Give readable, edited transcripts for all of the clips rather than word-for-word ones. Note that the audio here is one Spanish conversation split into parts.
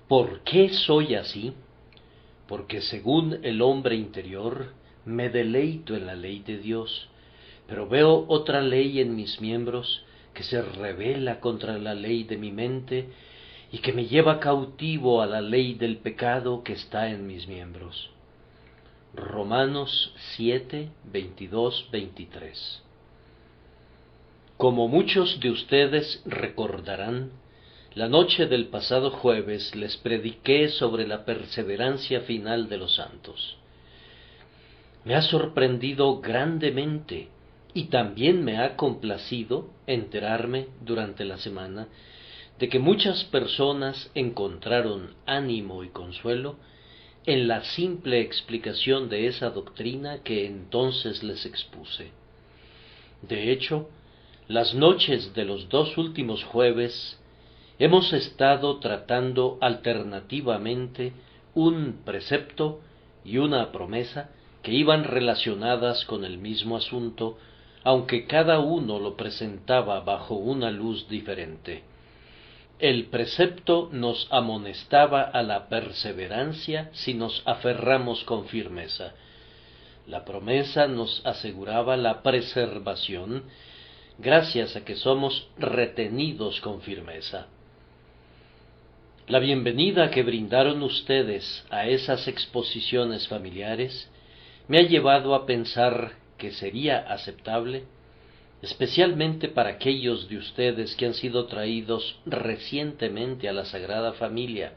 ¿Por qué soy así? Porque según el hombre interior me deleito en la ley de Dios, pero veo otra ley en mis miembros que se rebela contra la ley de mi mente y que me lleva cautivo a la ley del pecado que está en mis miembros. Romanos 7, 22, 23. Como muchos de ustedes recordarán, la noche del pasado jueves les prediqué sobre la perseverancia final de los santos. Me ha sorprendido grandemente y también me ha complacido enterarme durante la semana de que muchas personas encontraron ánimo y consuelo en la simple explicación de esa doctrina que entonces les expuse. De hecho, las noches de los 2 últimos jueves hemos estado tratando alternativamente un precepto y una promesa que iban relacionadas con el mismo asunto, aunque cada uno lo presentaba bajo una luz diferente. El precepto nos amonestaba a la perseverancia si nos aferramos con firmeza. La promesa nos aseguraba la preservación gracias a que somos retenidos con firmeza. La bienvenida que brindaron ustedes a esas exposiciones familiares me ha llevado a pensar que sería aceptable, especialmente para aquellos de ustedes que han sido traídos recientemente a la Sagrada Familia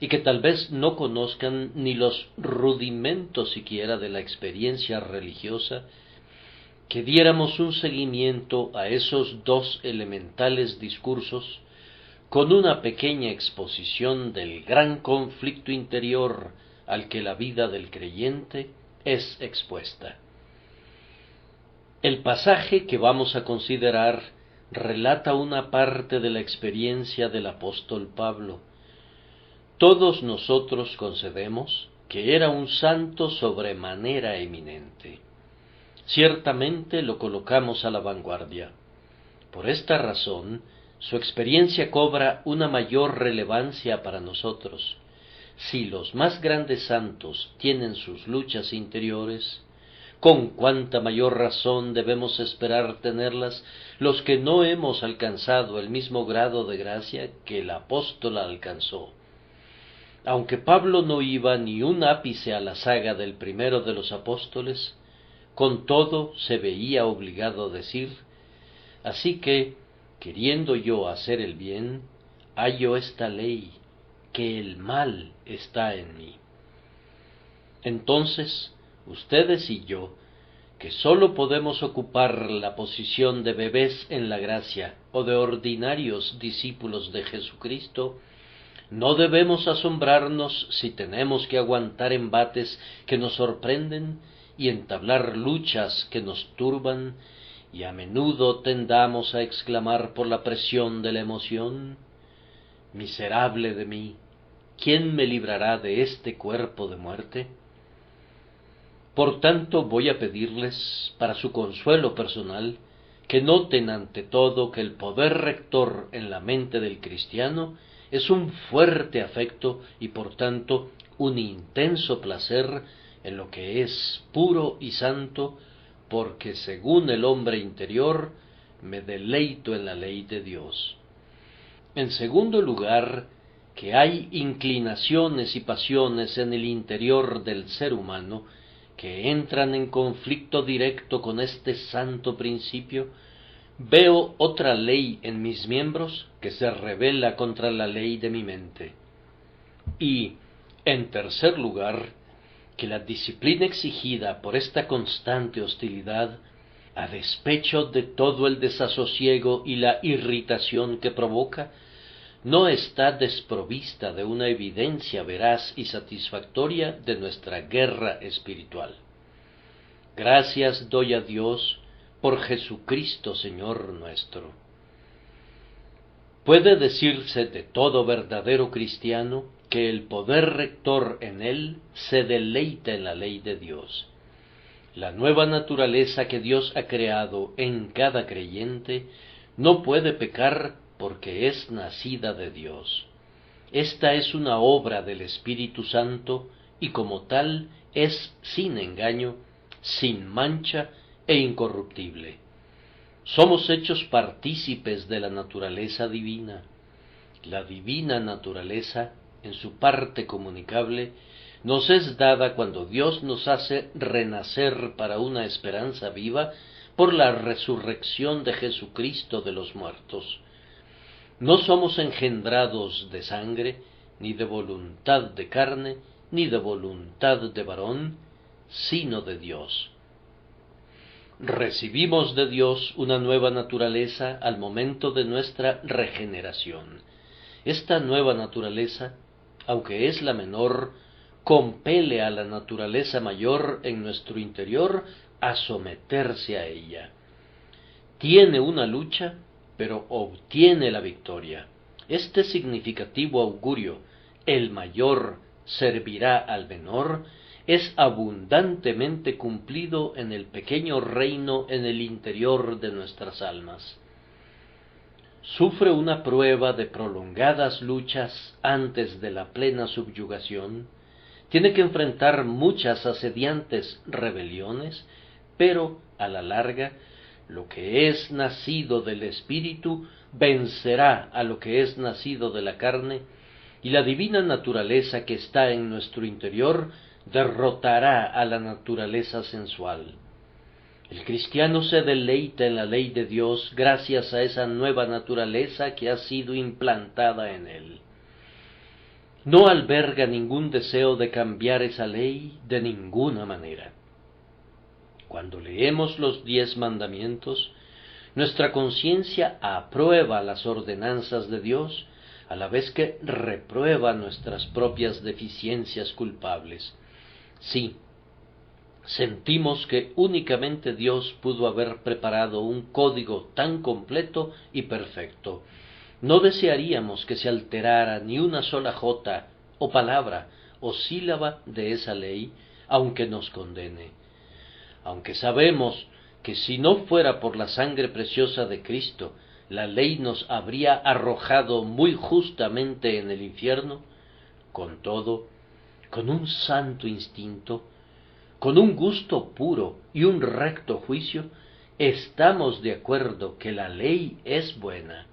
y que tal vez no conozcan ni los rudimentos siquiera de la experiencia religiosa, que diéramos un seguimiento a esos 2 elementales discursos con una pequeña exposición del gran conflicto interior al que la vida del creyente es expuesta. El pasaje que vamos a considerar relata una parte de la experiencia del apóstol Pablo. Todos nosotros concedemos que era un santo sobremanera eminente. Ciertamente lo colocamos a la vanguardia. Por esta razón, su experiencia cobra una mayor relevancia para nosotros. Si los más grandes santos tienen sus luchas interiores, con cuánta mayor razón debemos esperar tenerlas los que no hemos alcanzado el mismo grado de gracia que el apóstol alcanzó. Aunque Pablo no iba ni un ápice a la saga del primero de los apóstoles, con todo se veía obligado a decir: así que, queriendo yo hacer el bien, hallo esta ley, que el mal está en mí. Entonces, ustedes y yo, que sólo podemos ocupar la posición de bebés en la gracia o de ordinarios discípulos de Jesucristo, no debemos asombrarnos si tenemos que aguantar embates que nos sorprenden y entablar luchas que nos turban, y a menudo tendamos a exclamar por la presión de la emoción: miserable de mí, ¿quién me librará de este cuerpo de muerte? Por tanto, voy a pedirles, para su consuelo personal, que noten ante todo que el poder rector en la mente del cristiano es un fuerte afecto y por tanto un intenso placer en lo que es puro y santo, porque según el hombre interior me deleito en la ley de Dios. En segundo lugar, que hay inclinaciones y pasiones en el interior del ser humano que entran en conflicto directo con este santo principio, veo otra ley en mis miembros que se rebela contra la ley de mi mente. Y, en tercer lugar, que la disciplina exigida por esta constante hostilidad, a despecho de todo el desasosiego y la irritación que provoca, no está desprovista de una evidencia veraz y satisfactoria de nuestra guerra espiritual. Gracias doy a Dios por Jesucristo Señor nuestro. Puede decirse de todo verdadero cristiano que el poder rector en él se deleita en la ley de Dios. La nueva naturaleza que Dios ha creado en cada creyente no puede pecar porque es nacida de Dios. Esta es una obra del Espíritu Santo y como tal es sin engaño, sin mancha e incorruptible. Somos hechos partícipes de la naturaleza divina. La divina naturaleza, en su parte comunicable, nos es dada cuando Dios nos hace renacer para una esperanza viva por la resurrección de Jesucristo de los muertos. No somos engendrados de sangre, ni de voluntad de carne, ni de voluntad de varón, sino de Dios. Recibimos de Dios una nueva naturaleza al momento de nuestra regeneración. Esta nueva naturaleza, aunque es la menor, compele a la naturaleza mayor en nuestro interior a someterse a ella. Tiene una lucha, pero obtiene la victoria. Este significativo augurio, el mayor servirá al menor, es abundantemente cumplido en el pequeño reino en el interior de nuestras almas. Sufre una prueba de prolongadas luchas antes de la plena subyugación, tiene que enfrentar muchas asediantes rebeliones, pero a la larga, lo que es nacido del Espíritu vencerá a lo que es nacido de la carne, y la divina naturaleza que está en nuestro interior derrotará a la naturaleza sensual. El cristiano se deleita en la ley de Dios gracias a esa nueva naturaleza que ha sido implantada en él. No alberga ningún deseo de cambiar esa ley de ninguna manera. Cuando leemos los 10 mandamientos, nuestra conciencia aprueba las ordenanzas de Dios, a la vez que reprueba nuestras propias deficiencias culpables. Sí, sentimos que únicamente Dios pudo haber preparado un código tan completo y perfecto. No desearíamos que se alterara ni una sola jota, o palabra, o sílaba de esa ley, aunque nos condene. Aunque sabemos que si no fuera por la sangre preciosa de Cristo, la ley nos habría arrojado muy justamente en el infierno, con todo, con un santo instinto, con un gusto puro y un recto juicio, estamos de acuerdo que la ley es buena.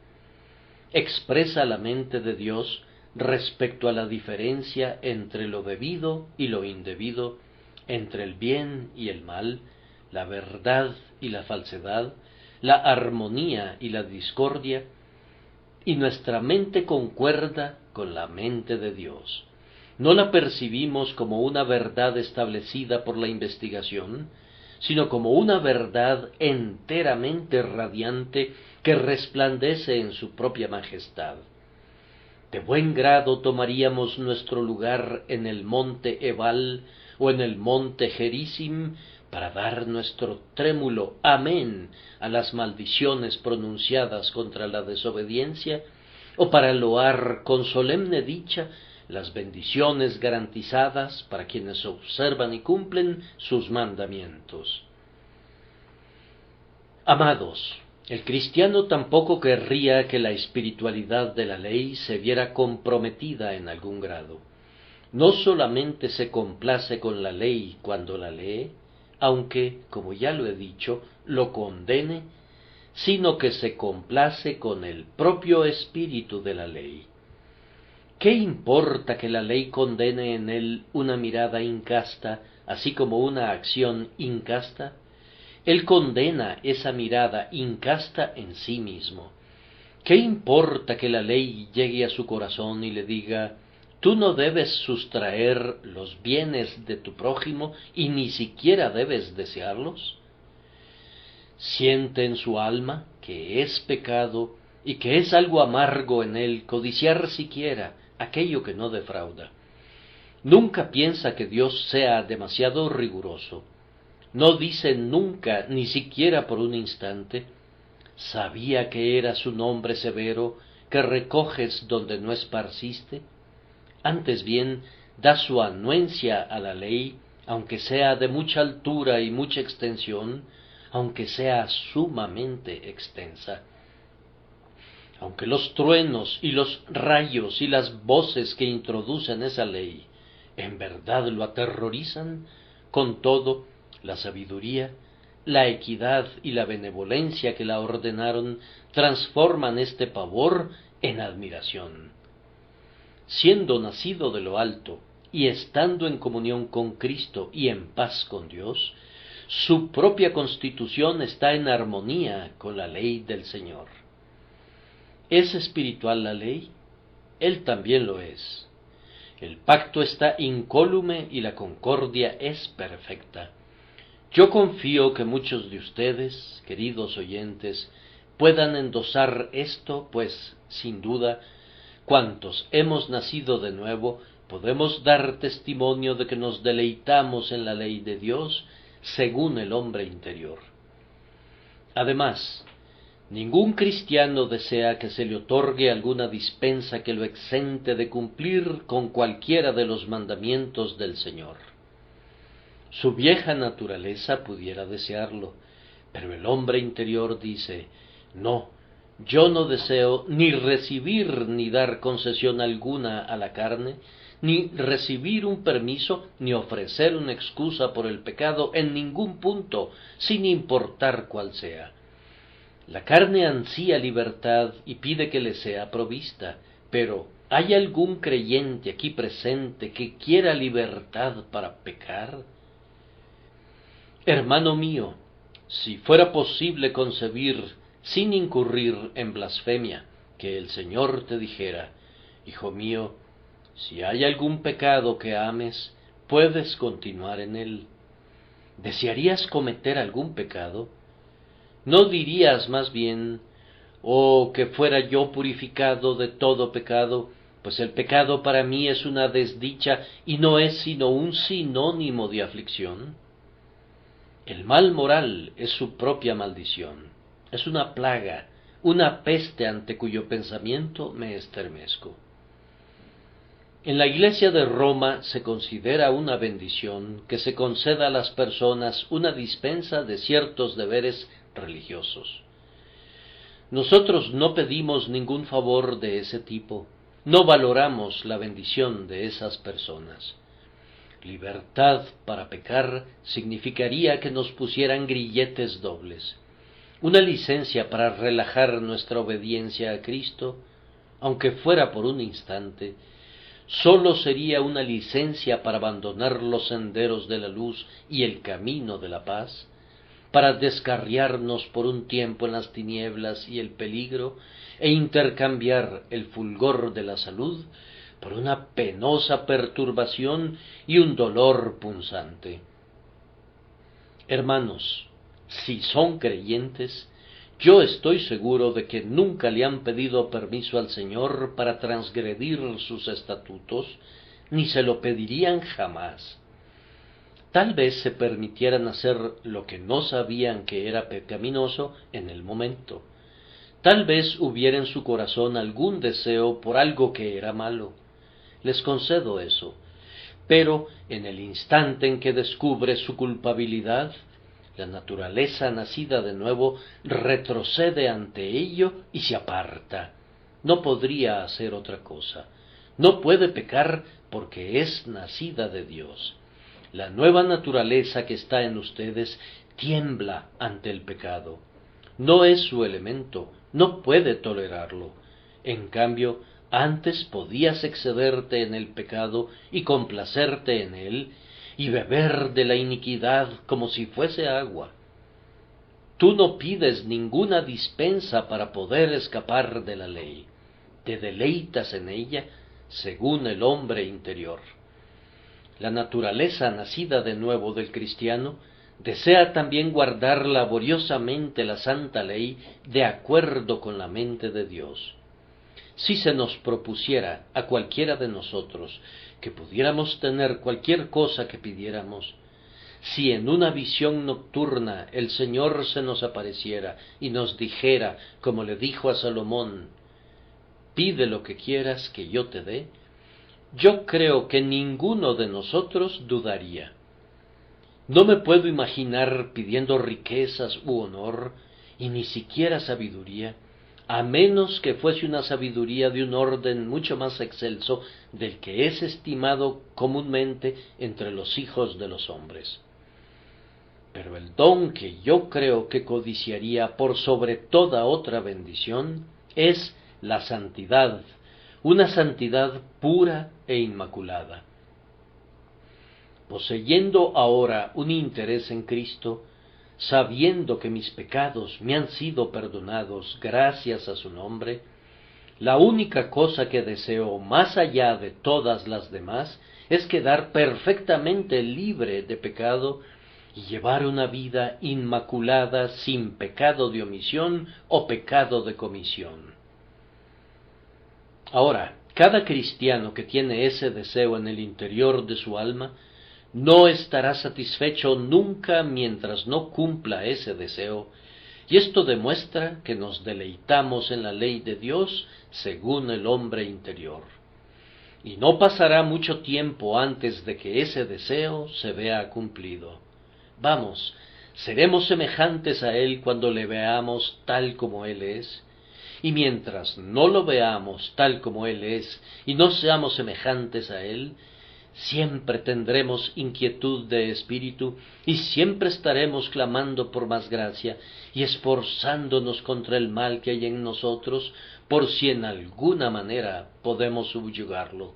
Expresa la mente de Dios respecto a la diferencia entre lo debido y lo indebido, entre el bien y el mal, la verdad y la falsedad, la armonía y la discordia, y nuestra mente concuerda con la mente de Dios. No la percibimos como una verdad establecida por la investigación, sino como una verdad enteramente radiante que resplandece en su propia majestad. De buen grado tomaríamos nuestro lugar en el monte Ebal o en el monte Gerizim para dar nuestro trémulo amén a las maldiciones pronunciadas contra la desobediencia, o para loar con solemne dicha las bendiciones garantizadas para quienes observan y cumplen sus mandamientos. Amados, el cristiano tampoco querría que la espiritualidad de la ley se viera comprometida en algún grado. No solamente se complace con la ley cuando la lee, aunque, como ya lo he dicho, lo condene, sino que se complace con el propio espíritu de la ley. ¿Qué importa que la ley condene en él una mirada incasta, así como una acción incasta? Él condena esa mirada incasta en sí mismo. ¿Qué importa que la ley llegue a su corazón y le diga: tú no debes sustraer los bienes de tu prójimo y ni siquiera debes desearlos? Siente en su alma que es pecado y que es algo amargo en él codiciar siquiera aquello que no defrauda. Nunca piensa que Dios sea demasiado riguroso. No dice nunca, ni siquiera por un instante: ¿sabía que era su nombre severo, que recoges donde no esparciste? Antes bien, da su anuencia a la ley, aunque sea de mucha altura y mucha extensión, aunque sea sumamente extensa. Aunque los truenos y los rayos y las voces que introducen esa ley en verdad lo aterrorizan, con todo, la sabiduría, la equidad y la benevolencia que la ordenaron transforman este pavor en admiración. Siendo nacido de lo alto y estando en comunión con Cristo y en paz con Dios, su propia constitución está en armonía con la ley del Señor. ¿Es espiritual la ley? Él también lo es. El pacto está incólume y la concordia es perfecta. Yo confío que muchos de ustedes, queridos oyentes, puedan endosar esto, pues, sin duda, cuantos hemos nacido de nuevo, podemos dar testimonio de que nos deleitamos en la ley de Dios según el hombre interior. Además, ningún cristiano desea que se le otorgue alguna dispensa que lo exente de cumplir con cualquiera de los mandamientos del Señor. Su vieja naturaleza pudiera desearlo, pero el hombre interior dice: no, yo no deseo ni recibir ni dar concesión alguna a la carne, ni recibir un permiso, ni ofrecer una excusa por el pecado en ningún punto, sin importar cuál sea. La carne ansía libertad y pide que le sea provista, pero ¿hay algún creyente aquí presente que quiera libertad para pecar? Hermano mío, si fuera posible concebir, sin incurrir en blasfemia, que el Señor te dijera: hijo mío, si hay algún pecado que ames, puedes continuar en él. ¿Desearías cometer algún pecado? ¿No dirías más bien: oh, que fuera yo purificado de todo pecado, pues el pecado para mí es una desdicha y no es sino un sinónimo de aflicción? El mal moral es su propia maldición, es una plaga, una peste ante cuyo pensamiento me estremezco. En la Iglesia de Roma se considera una bendición que se conceda a las personas una dispensa de ciertos deberes religiosos. Nosotros no pedimos ningún favor de ese tipo, no valoramos la bendición de esas personas. Libertad para pecar significaría que nos pusieran grilletes dobles, una licencia para relajar nuestra obediencia a Cristo, aunque fuera por un instante. Sólo sería una licencia para abandonar los senderos de la luz y el camino de la paz, para descarriarnos por un tiempo en las tinieblas y el peligro, e intercambiar el fulgor de la salud por una penosa perturbación y un dolor punzante. Hermanos, si son creyentes, yo estoy seguro de que nunca le han pedido permiso al Señor para transgredir sus estatutos, ni se lo pedirían jamás. Tal vez se permitieran hacer lo que no sabían que era pecaminoso en el momento. Tal vez hubiera en su corazón algún deseo por algo que era malo. Les concedo eso. Pero en el instante en que descubre su culpabilidad, la naturaleza nacida de nuevo retrocede ante ello y se aparta. No podría hacer otra cosa. No puede pecar porque es nacida de Dios. La nueva naturaleza que está en ustedes tiembla ante el pecado. No es su elemento, no puede tolerarlo. En cambio, antes podías excederte en el pecado y complacerte en él, y beber de la iniquidad como si fuese agua. Tú no pides ninguna dispensa para poder escapar de la ley. Te deleitas en ella según el hombre interior. La naturaleza nacida de nuevo del cristiano desea también guardar laboriosamente la santa ley de acuerdo con la mente de Dios. Si se nos propusiera a cualquiera de nosotros que pudiéramos tener cualquier cosa que pidiéramos, si en una visión nocturna el Señor se nos apareciera y nos dijera, como le dijo a Salomón: pide lo que quieras que yo te dé, yo creo que ninguno de nosotros dudaría. No me puedo imaginar pidiendo riquezas u honor, y ni siquiera sabiduría, a menos que fuese una sabiduría de un orden mucho más excelso del que es estimado comúnmente entre los hijos de los hombres. Pero el don que yo creo que codiciaría por sobre toda otra bendición es la santidad, una santidad pura e inmaculada. Poseyendo ahora un interés en Cristo, sabiendo que mis pecados me han sido perdonados gracias a su nombre, la única cosa que deseo más allá de todas las demás es quedar perfectamente libre de pecado y llevar una vida inmaculada sin pecado de omisión o pecado de comisión. Ahora, cada cristiano que tiene ese deseo en el interior de su alma no estará satisfecho nunca mientras no cumpla ese deseo, y esto demuestra que nos deleitamos en la ley de Dios según el hombre interior. Y no pasará mucho tiempo antes de que ese deseo se vea cumplido. Vamos, seremos semejantes a Él cuando le veamos tal como Él es, y mientras no lo veamos tal como Él es y no seamos semejantes a Él, siempre tendremos inquietud de espíritu y siempre estaremos clamando por más gracia y esforzándonos contra el mal que hay en nosotros por si en alguna manera podemos subyugarlo.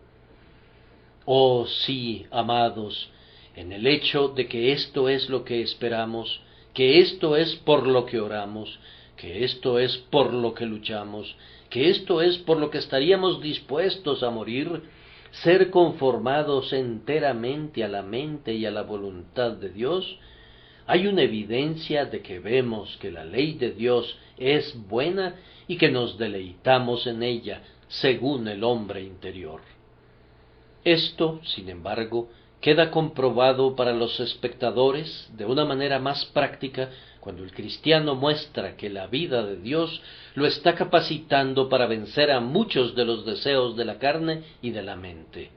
Oh sí, amados, en el hecho de que esto es lo que esperamos, que esto es por lo que oramos, que esto es por lo que luchamos, que esto es por lo que estaríamos dispuestos a morir, ser conformados enteramente a la mente y a la voluntad de Dios, hay una evidencia de que vemos que la ley de Dios es buena y que nos deleitamos en ella, según el hombre interior. Esto, sin embargo, queda comprobado para los espectadores de una manera más práctica cuando el cristiano muestra que la vida de Dios lo está capacitando para vencer a muchos de los deseos de la carne y de la mente.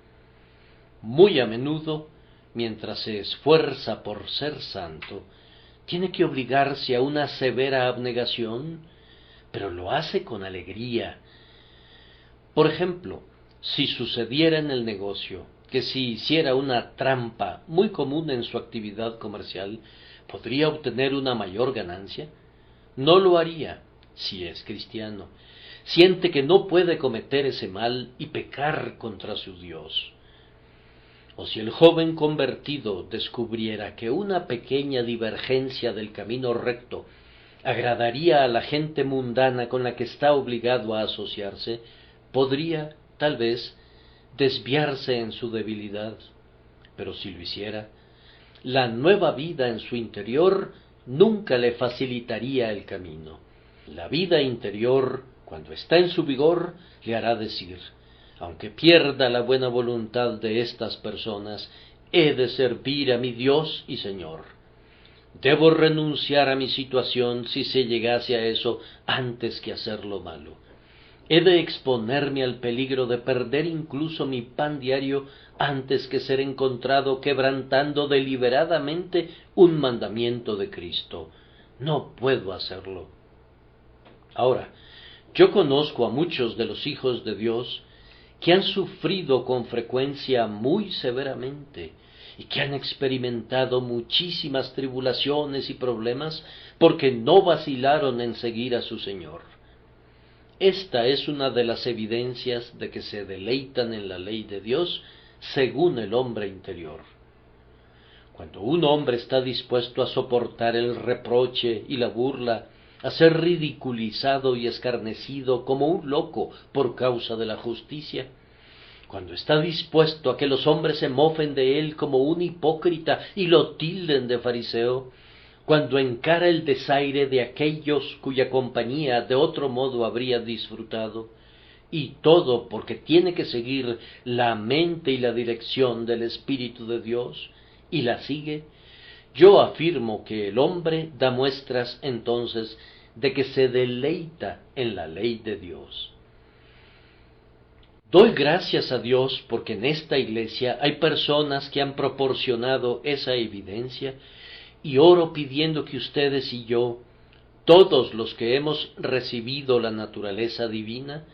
Muy a menudo, mientras se esfuerza por ser santo, tiene que obligarse a una severa abnegación, pero lo hace con alegría. Por ejemplo, si sucediera en el negocio que si hiciera una trampa muy común en su actividad comercial, ¿podría obtener una mayor ganancia? No lo haría, si es cristiano. Siente que no puede cometer ese mal y pecar contra su Dios. O si el joven convertido descubriera que una pequeña divergencia del camino recto agradaría a la gente mundana con la que está obligado a asociarse, podría, tal vez, desviarse en su debilidad, pero si lo hiciera, la nueva vida en su interior nunca le facilitaría el camino. La vida interior, cuando está en su vigor, le hará decir, aunque pierda la buena voluntad de estas personas, he de servir a mi Dios y Señor. Debo renunciar a mi situación si se llegase a eso antes que hacer lo malo. He de exponerme al peligro de perder incluso mi pan diario antes que ser encontrado quebrantando deliberadamente un mandamiento de Cristo. No puedo hacerlo. Ahora, yo conozco a muchos de los hijos de Dios que han sufrido con frecuencia muy severamente y que han experimentado muchísimas tribulaciones y problemas porque no vacilaron en seguir a su Señor. Esta es una de las evidencias de que se deleitan en la ley de Dios según el hombre interior. Cuando un hombre está dispuesto a soportar el reproche y la burla, a ser ridiculizado y escarnecido como un loco por causa de la justicia, cuando está dispuesto a que los hombres se mofen de él como un hipócrita y lo tilden de fariseo, cuando encara el desaire de aquellos cuya compañía de otro modo habría disfrutado, y todo porque tiene que seguir la mente y la dirección del Espíritu de Dios, y la sigue, yo afirmo que el hombre da muestras entonces de que se deleita en la ley de Dios. Doy gracias a Dios porque en esta iglesia hay personas que han proporcionado esa evidencia, y oro pidiendo que ustedes y yo, todos los que hemos recibido la naturaleza divina,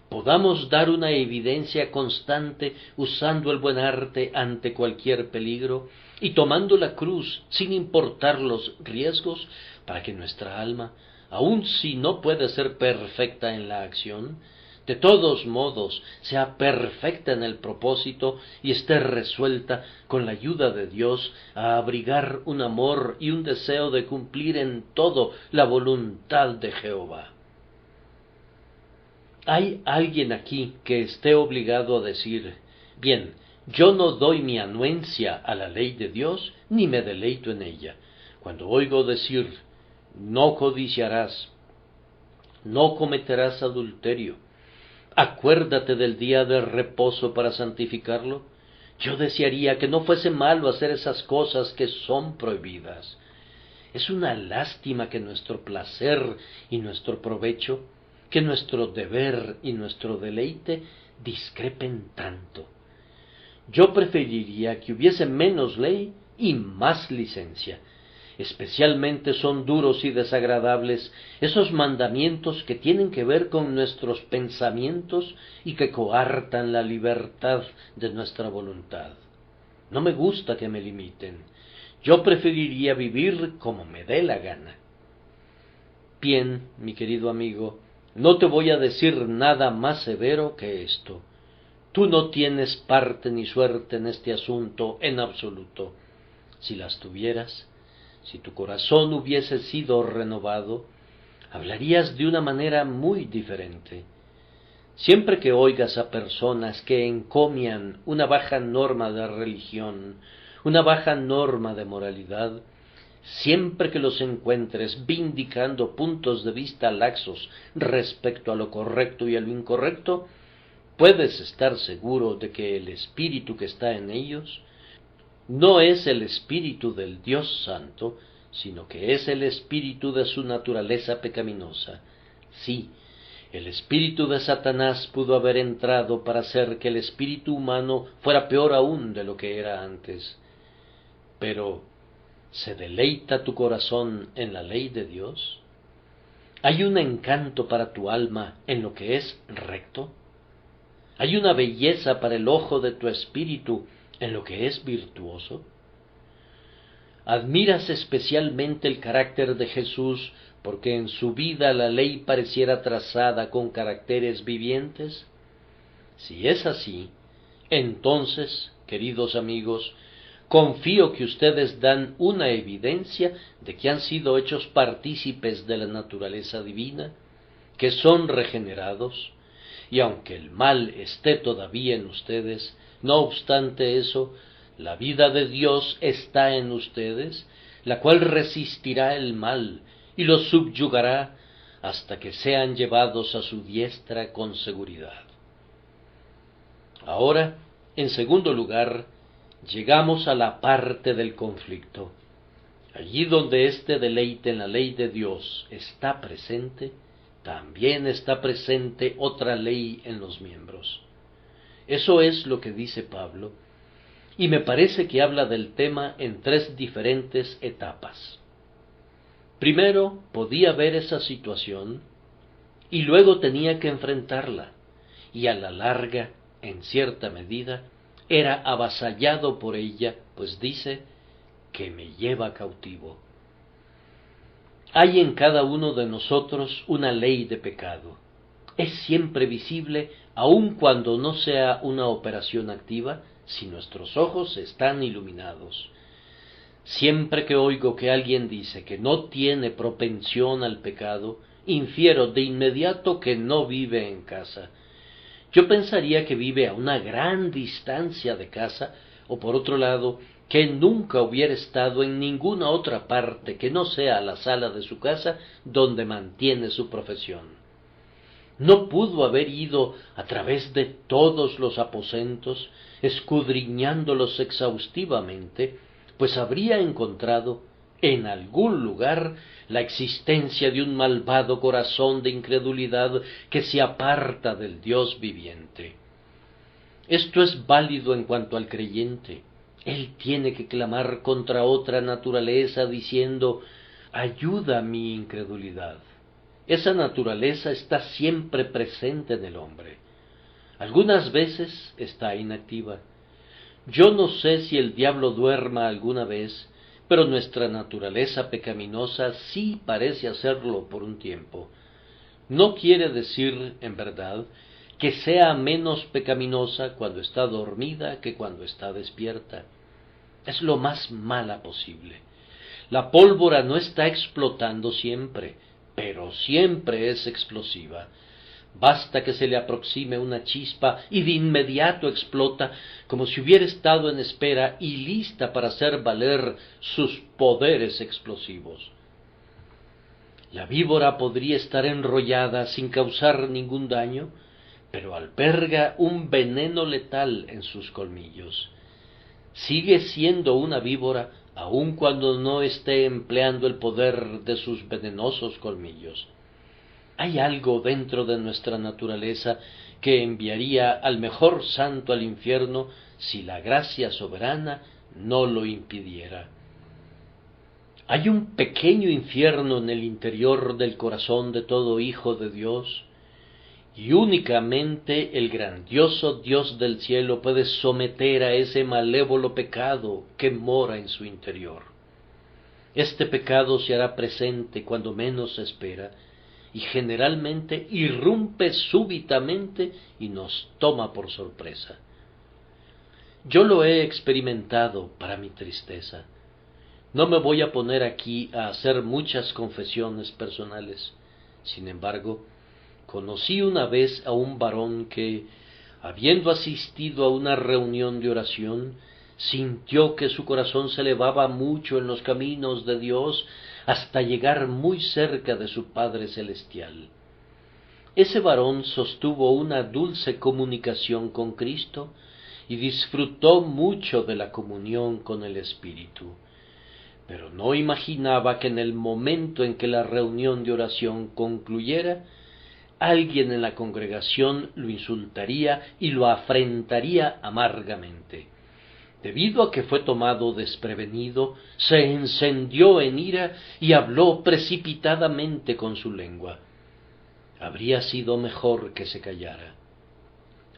podamos dar una evidencia constante usando el buen arte ante cualquier peligro y tomando la cruz sin importar los riesgos, para que nuestra alma, aun si no puede ser perfecta en la acción, de todos modos sea perfecta en el propósito y esté resuelta, con la ayuda de Dios, a abrigar un amor y un deseo de cumplir en todo la voluntad de Jehová. ¿Hay alguien aquí que esté obligado a decir: bien, yo no doy mi anuencia a la ley de Dios, ni me deleito en ella? Cuando oigo decir: no codiciarás, no cometerás adulterio, acuérdate del día de reposo para santificarlo, yo desearía que no fuese malo hacer esas cosas que son prohibidas. Es una lástima que nuestro placer y nuestro provecho, que nuestro deber y nuestro deleite discrepen tanto. Yo preferiría que hubiese menos ley y más licencia. Especialmente son duros y desagradables esos mandamientos que tienen que ver con nuestros pensamientos y que coartan la libertad de nuestra voluntad. No me gusta que me limiten. Yo preferiría vivir como me dé la gana. Bien, mi querido amigo, no te voy a decir nada más severo que esto. Tú no tienes parte ni suerte en este asunto en absoluto. Si las tuvieras, si tu corazón hubiese sido renovado, hablarías de una manera muy diferente. Siempre que oigas a personas que encomian una baja norma de religión, una baja norma de moralidad, siempre que los encuentres vindicando puntos de vista laxos respecto a lo correcto y a lo incorrecto, puedes estar seguro de que el espíritu que está en ellos no es el espíritu del Dios Santo, sino que es el espíritu de su naturaleza pecaminosa. Sí, el espíritu de Satanás pudo haber entrado para hacer que el espíritu humano fuera peor aún de lo que era antes. Pero, ¿se deleita tu corazón en la ley de Dios? ¿Hay un encanto para tu alma en lo que es recto? ¿Hay una belleza para el ojo de tu espíritu en lo que es virtuoso? ¿Admiras especialmente el carácter de Jesús porque en su vida la ley pareciera trazada con caracteres vivientes? Si es así, entonces, queridos amigos, confío que ustedes dan una evidencia de que han sido hechos partícipes de la naturaleza divina, que son regenerados, y aunque el mal esté todavía en ustedes, no obstante eso, la vida de Dios está en ustedes, la cual resistirá el mal y los subyugará hasta que sean llevados a su diestra con seguridad. Ahora, en segundo lugar, llegamos a la parte del conflicto. Allí donde este deleite en la ley de Dios está presente, también está presente otra ley en los miembros. Eso es lo que dice Pablo, y me parece que habla del tema en tres diferentes etapas. Primero podía ver esa situación, y luego tenía que enfrentarla, y a la larga, en cierta medida, era avasallado por ella, pues dice que me lleva cautivo. Hay en cada uno de nosotros una ley de pecado. Es siempre visible, aun cuando no sea una operación activa, si nuestros ojos están iluminados. Siempre que oigo que alguien dice que no tiene propensión al pecado, infiero de inmediato que no vive en casa. Yo pensaría que vive a una gran distancia de casa, o por otro lado, que nunca hubiera estado en ninguna otra parte que no sea la sala de su casa donde mantiene su profesión. No pudo haber ido a través de todos los aposentos, escudriñándolos exhaustivamente, pues habría encontrado en algún lugar la existencia de un malvado corazón de incredulidad que se aparta del Dios viviente. Esto es válido en cuanto al creyente. Él tiene que clamar contra otra naturaleza diciendo: ayuda mi incredulidad. Esa naturaleza está siempre presente en el hombre. Algunas veces está inactiva. Yo no sé si el diablo duerma alguna vez, pero nuestra naturaleza pecaminosa sí parece hacerlo por un tiempo. No quiere decir, en verdad, que sea menos pecaminosa cuando está dormida que cuando está despierta. Es lo más mala posible. La pólvora no está explotando siempre, pero siempre es explosiva. Basta que se le aproxime una chispa y de inmediato explota, como si hubiera estado en espera y lista para hacer valer sus poderes explosivos. La víbora podría estar enrollada sin causar ningún daño, pero alberga un veneno letal en sus colmillos. Sigue siendo una víbora aun cuando no esté empleando el poder de sus venenosos colmillos. Hay algo dentro de nuestra naturaleza que enviaría al mejor santo al infierno si la gracia soberana no lo impidiera. Hay un pequeño infierno en el interior del corazón de todo hijo de Dios, y únicamente el grandioso Dios del cielo puede someter a ese malévolo pecado que mora en su interior. Este pecado se hará presente cuando menos se espera, y generalmente irrumpe súbitamente y nos toma por sorpresa. Yo lo he experimentado para mi tristeza. No me voy a poner aquí a hacer muchas confesiones personales. Sin embargo, conocí una vez a un varón que, habiendo asistido a una reunión de oración, sintió que su corazón se elevaba mucho en los caminos de Dios hasta llegar muy cerca de su Padre Celestial. Ese varón sostuvo una dulce comunicación con Cristo y disfrutó mucho de la comunión con el Espíritu, pero no imaginaba que en el momento en que la reunión de oración concluyera, alguien en la congregación lo insultaría y lo afrentaría amargamente. Debido a que fue tomado desprevenido, se encendió en ira y habló precipitadamente con su lengua. Habría sido mejor que se callara.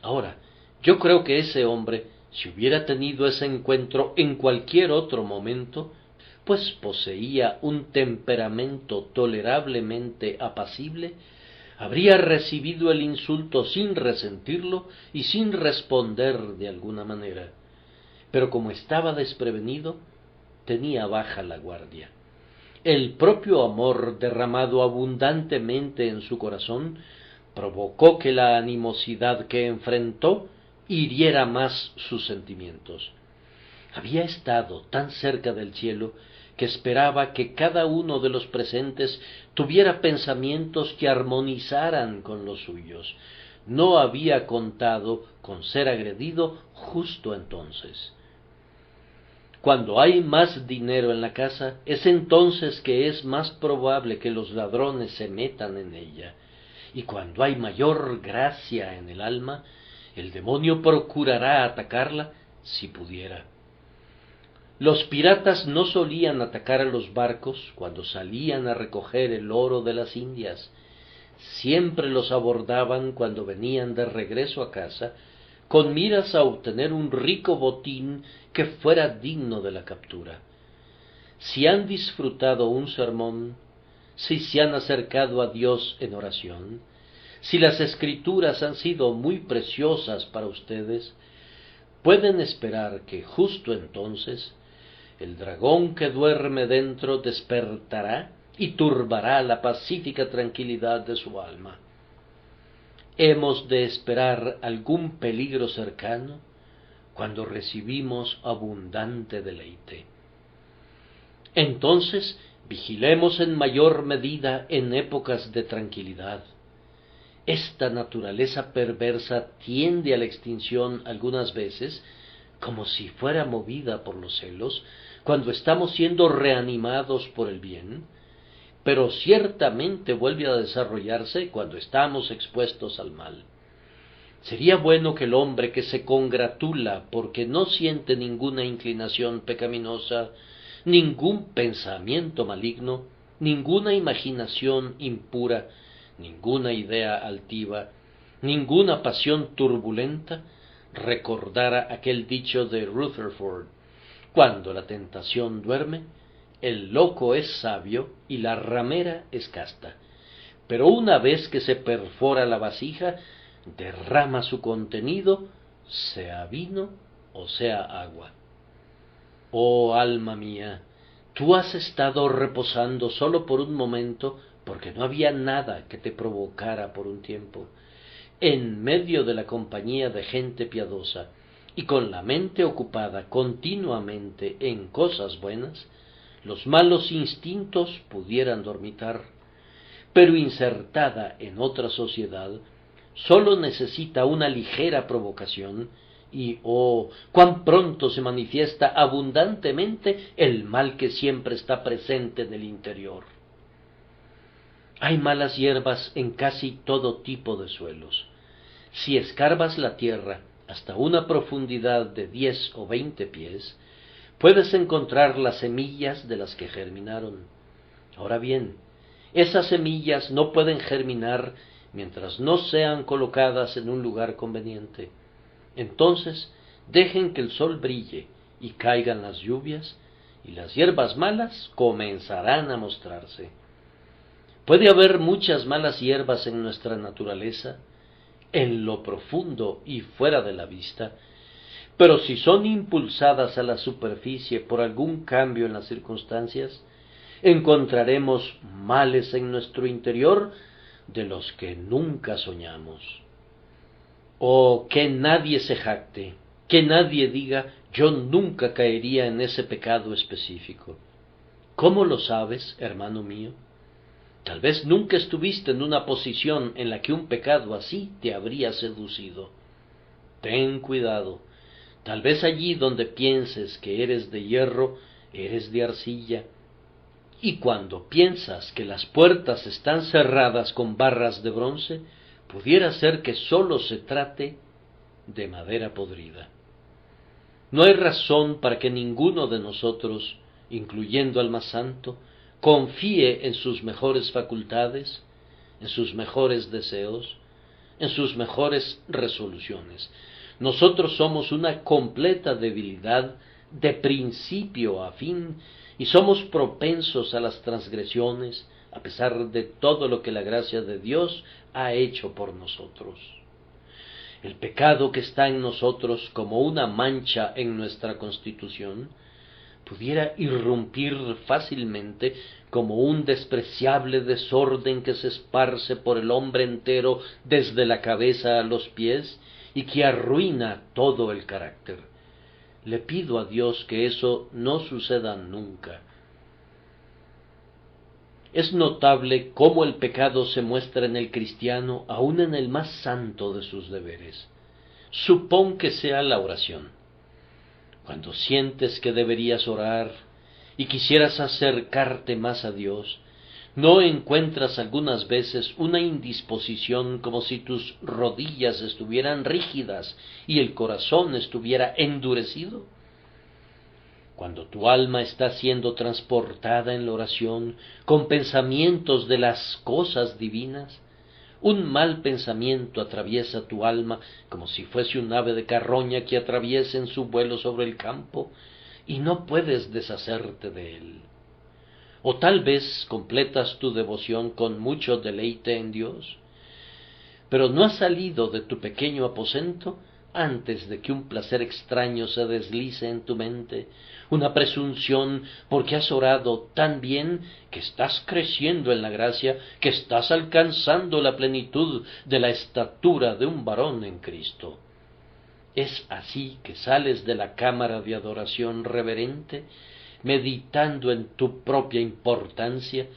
Ahora, yo creo que ese hombre, si hubiera tenido ese encuentro en cualquier otro momento, pues poseía un temperamento tolerablemente apacible, habría recibido el insulto sin resentirlo y sin responder de alguna manera. Pero como estaba desprevenido, tenía baja la guardia. El propio amor derramado abundantemente en su corazón provocó que la animosidad que enfrentó hiriera más sus sentimientos. Había estado tan cerca del cielo que esperaba que cada uno de los presentes tuviera pensamientos que armonizaran con los suyos. No había contado con ser agredido justo entonces. Cuando hay más dinero en la casa, es entonces que es más probable que los ladrones se metan en ella. Y cuando hay mayor gracia en el alma, el demonio procurará atacarla si pudiera. Los piratas no solían atacar a los barcos cuando salían a recoger el oro de las Indias. Siempre los abordaban cuando venían de regreso a casa, con miras a obtener un rico botín que fuera digno de la captura. Si han disfrutado un sermón, si se han acercado a Dios en oración, si las Escrituras han sido muy preciosas para ustedes, pueden esperar que justo entonces el dragón que duerme dentro despertará y turbará la pacífica tranquilidad de su alma. Hemos de esperar algún peligro cercano cuando recibimos abundante deleite. Entonces, vigilemos en mayor medida en épocas de tranquilidad. Esta naturaleza perversa tiende a la extinción algunas veces, como si fuera movida por los celos, cuando estamos siendo reanimados por el bien, pero ciertamente vuelve a desarrollarse cuando estamos expuestos al mal. Sería bueno que el hombre que se congratula porque no siente ninguna inclinación pecaminosa, ningún pensamiento maligno, ninguna imaginación impura, ninguna idea altiva, ninguna pasión turbulenta recordara aquel dicho de Rutherford: cuando la tentación duerme, el loco es sabio y la ramera es casta, pero una vez que se perfora la vasija, derrama su contenido, sea vino o sea agua. Oh alma mía, tú has estado reposando solo por un momento, porque no había nada que te provocara por un tiempo, en medio de la compañía de gente piadosa, y con la mente ocupada continuamente en cosas buenas, los malos instintos pudieran dormitar, pero insertada en otra sociedad, sólo necesita una ligera provocación, y oh, cuán pronto se manifiesta abundantemente el mal que siempre está presente en el interior. Hay malas hierbas en casi todo tipo de suelos. Si escarbas la tierra hasta una profundidad de 10 o 20 pies, puedes encontrar las semillas de las que germinaron. Ahora bien, esas semillas no pueden germinar mientras no sean colocadas en un lugar conveniente. Entonces, dejen que el sol brille y caigan las lluvias, y las hierbas malas comenzarán a mostrarse. Puede haber muchas malas hierbas en nuestra naturaleza, en lo profundo y fuera de la vista, pero si son impulsadas a la superficie por algún cambio en las circunstancias, encontraremos males en nuestro interior de los que nunca soñamos. Oh, que nadie se jacte, que nadie diga: yo nunca caería en ese pecado específico. ¿Cómo lo sabes, hermano mío? Tal vez nunca estuviste en una posición en la que un pecado así te habría seducido. Ten cuidado. Tal vez allí donde pienses que eres de hierro, eres de arcilla. Y cuando piensas que las puertas están cerradas con barras de bronce, pudiera ser que sólo se trate de madera podrida. No hay razón para que ninguno de nosotros, incluyendo al más santo, confíe en sus mejores facultades, en sus mejores deseos, en sus mejores resoluciones. Nosotros somos una completa debilidad de principio a fin, y somos propensos a las transgresiones, a pesar de todo lo que la gracia de Dios ha hecho por nosotros. El pecado que está en nosotros como una mancha en nuestra constitución pudiera irrumpir fácilmente como un despreciable desorden que se esparce por el hombre entero desde la cabeza a los pies y que arruina todo el carácter. Le pido a Dios que eso no suceda nunca. Es notable cómo el pecado se muestra en el cristiano aun en el más santo de sus deberes. Supón que sea la oración. Cuando sientes que deberías orar y quisieras acercarte más a Dios, ¿no encuentras algunas veces una indisposición como si tus rodillas estuvieran rígidas y el corazón estuviera endurecido? Cuando tu alma está siendo transportada en la oración con pensamientos de las cosas divinas, un mal pensamiento atraviesa tu alma como si fuese un ave de carroña que atraviesa en su vuelo sobre el campo, y no puedes deshacerte de él. O tal vez completas tu devoción con mucho deleite en Dios, pero no has salido de tu pequeño aposento antes de que un placer extraño se deslice en tu mente, una presunción porque has orado tan bien que estás creciendo en la gracia, que estás alcanzando la plenitud de la estatura de un varón en Cristo. Es así que sales de la cámara de adoración reverente, meditando en tu propia importancia,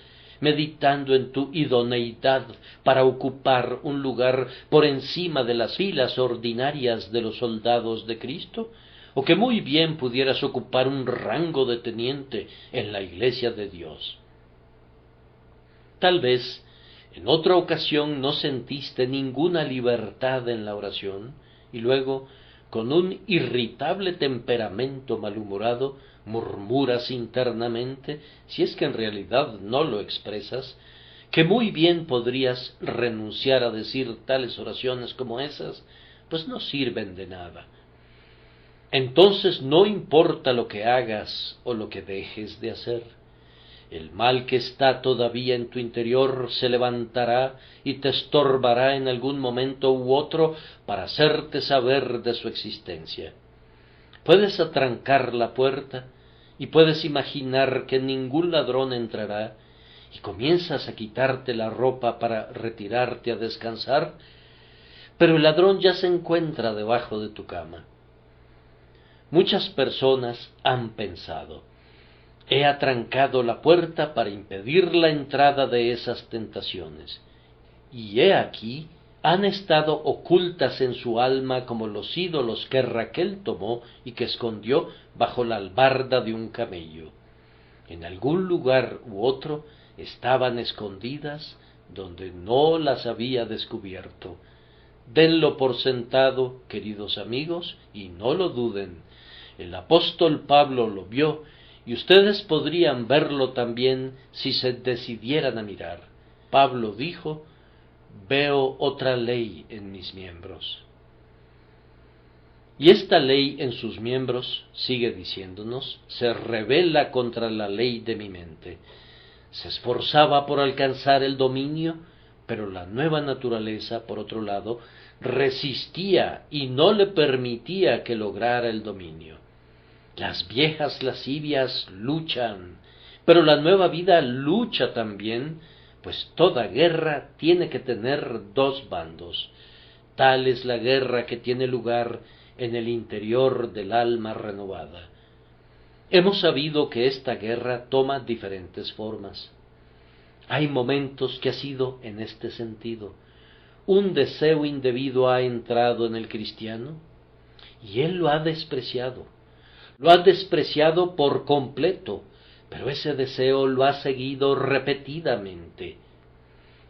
meditando en tu idoneidad para ocupar un lugar por encima de las filas ordinarias de los soldados de Cristo, o que muy bien pudieras ocupar un rango de teniente en la Iglesia de Dios. Tal vez en otra ocasión no sentiste ninguna libertad en la oración, y luego, con un irritable temperamento malhumorado, murmuras internamente, si es que en realidad no lo expresas, que muy bien podrías renunciar a decir tales oraciones como esas, pues no sirven de nada. Entonces no importa lo que hagas o lo que dejes de hacer. El mal que está todavía en tu interior se levantará y te estorbará en algún momento u otro para hacerte saber de su existencia. Puedes atrancar la puerta y puedes imaginar que ningún ladrón entrará y comienzas a quitarte la ropa para retirarte a descansar, pero el ladrón ya se encuentra debajo de tu cama. Muchas personas han pensado: he atrancado la puerta para impedir la entrada de esas tentaciones, y he aquí, han estado ocultas en su alma como los ídolos que Raquel tomó y que escondió bajo la albarda de un camello. En algún lugar u otro estaban escondidas donde no las había descubierto. Denlo por sentado, queridos amigos, y no lo duden. El apóstol Pablo lo vio, y ustedes podrían verlo también si se decidieran a mirar. Pablo dijo: veo otra ley en mis miembros. Y esta ley en sus miembros, sigue diciéndonos, se rebela contra la ley de mi mente. Se esforzaba por alcanzar el dominio, pero la nueva naturaleza, por otro lado, resistía y no le permitía que lograra el dominio. Las viejas lascivias luchan, pero la nueva vida lucha también, pues toda guerra tiene que tener dos bandos. Tal es la guerra que tiene lugar en el interior del alma renovada. Hemos sabido que esta guerra toma diferentes formas. Hay momentos que ha sido en este sentido. Un deseo indebido ha entrado en el cristiano y él lo ha despreciado. Lo ha despreciado por completo, pero ese deseo lo ha seguido repetidamente.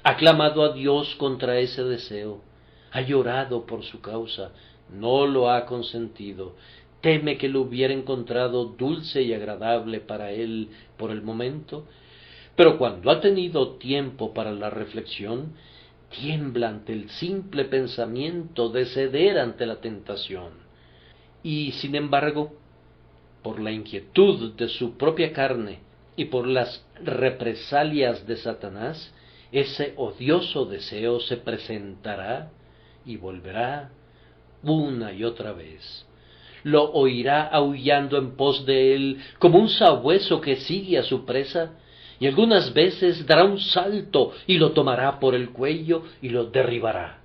Ha clamado a Dios contra ese deseo, ha llorado por su causa, no lo ha consentido, teme que lo hubiera encontrado dulce y agradable para él por el momento, pero cuando ha tenido tiempo para la reflexión, tiembla ante el simple pensamiento de ceder ante la tentación. Y, sin embargo, por la inquietud de su propia carne y por las represalias de Satanás, ese odioso deseo se presentará y volverá una y otra vez. Lo oirá aullando en pos de él como un sabueso que sigue a su presa, y algunas veces dará un salto y lo tomará por el cuello y lo derribará.